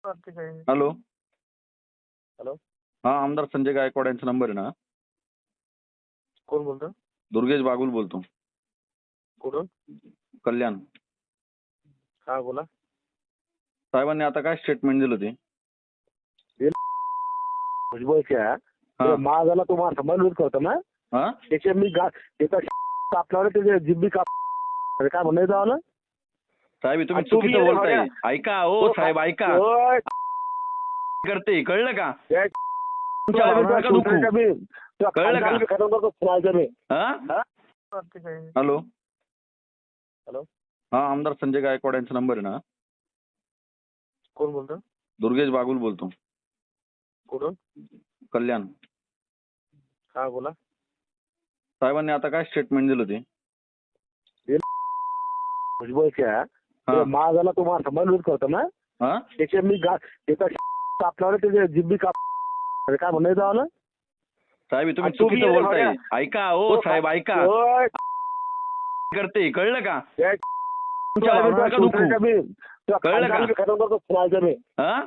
Hello. Hello. हा, आमदार संजय गायकवाड यांचा नंबर आहे ना? कोण बोलतो? दुर्गेश बागुल बोलतो. कुठून? कल्याण. हा बोला. साहेबांनी आता काय स्टेटमेंट दिलं ते? भुजबळच्या हा. महागाला तुम्हाला समजूत करतो ना, हा? त्याचे मी त्याचा कापल्यावर त्याचे जिब्बी काप काय म्हणायचं आलं साहेब तुम्ही आणि तुम्ही चुकीचं हे बोलताय. बघा. ऐका हो साहेब, ऐका. ओय, करते कळलं का? त्या तुमच्या भावना नका दुखू. कळलं का? खतम करतो सुनायचं मी. हा? हा? हॅलो. हॅलो. हा, आमदार संजय गायकवाड यांचा नंबर आहे ना? कोण बोलतो? दुर्गेश बागुल बोलतो. कुठून? कल्याण. हा बोला. साहेबांनी आता काय स्टेटमेंट दिलं ते? भुजबळच्या हा. महागाला तुम्हाला समजूत करतो ना, हा? त्याचे मी त्याचा कापल्यावर त्याचे जिब्बी काप काय म्हणायचं आलं साहेब तुम्ही आणि तुम्ही चुकीचं हे बोलताय. बघा. ऐका हो साहेब, ऐका. ओय, करते कळलं का? त्या तुमच्या भावना नका दुखू. कळलं का? खतम करतो सुनायचं मी. हा?